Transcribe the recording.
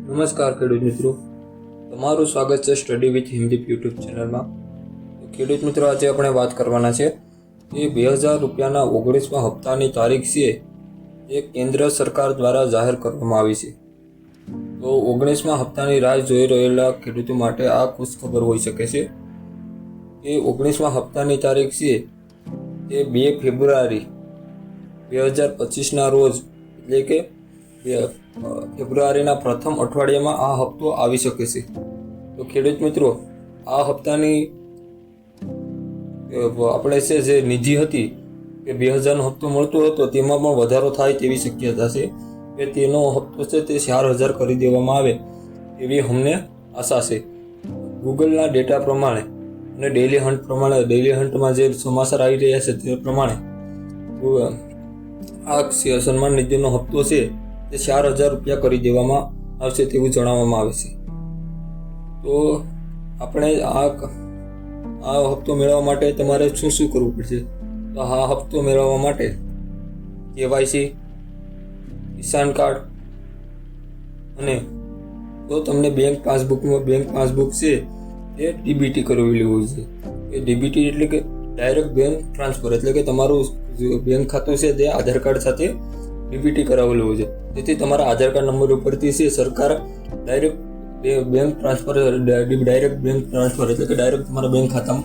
નમસ્કાર ખેડૂત મિત્રો, તમારું સ્વાગત છે સ્ટડી વિથ હિન્દી યુટ્યુબ ચેનલમાં. તો ખેડૂત મિત્રો, આજે આપણે વાત કરવાના છે કે 2000 રૂપિયાના 19મા હપ્તાની તારીખ છે એ કેન્દ્ર સરકાર દ્વારા જાહેર કરવામાં આવી છે. તો 19મા હપ્તાની રાહ જોઈ રહેલા ખેડૂતો માટે આ ખુશખબર હોઈ શકે છે કે 19મા હપ્તાની તારીખ છે એ 2 ફેબ્રુઆરી 2025ના રોજ, એટલે કે ફેબ્રુઆરીના પ્રથમ અઠવાડિયામાં આ હપ્તો આવી શકે છે. તો ખેડૂત મિત્રો, આ હપ્તાની આપણે છે જે નિધિ હતી કે 2000નો હપ્તો મળતો હતો તેમાં પણ વધારો થાય તેવી શક્યતા છે કે તેનો હપ્તો છે તે 4000 કરી દેવામાં આવે એવી અમને આશા છે. ગૂગલના ડેટા પ્રમાણે અને ડેઇલી હન્ટ પ્રમાણે, ડેઇલી હન્ટમાં જે સમાચાર આવી રહ્યા છે તે પ્રમાણે આ સન્માન નિધિનો હપ્તો છે તે 4000 રૂપિયા કરી દેવામાં આવશે તેવું જણાવવામાં આવે છે. તો આપણે આ હપ્તો મેળવવા માટે તમારે શું કરવું પડશે? તો આ હપ્તો મેળવવા માટે કેવાયસી, કિસાન કાર્ડ અને તો તમને બેંક પાસબુક છે એ ડીબીટી કરાવેલી હોય છે. એ ડીબીટી એટલે કે ડાયરેક્ટ બેંક ટ્રાન્સફર, એટલે કે તમારું બેંક ખાતું છે તે આધાર કાર્ડ સાથે ડીબીટી કરાવેલું હોય છે. તેથી તમારા આધાર કાર્ડ નંબર ઉપરથી છે સરકાર ડાયરેક્ટ બેંક ટ્રાન્સફર એટલે કે ડાયરેક્ટ તમારા બેંક ખાતામાં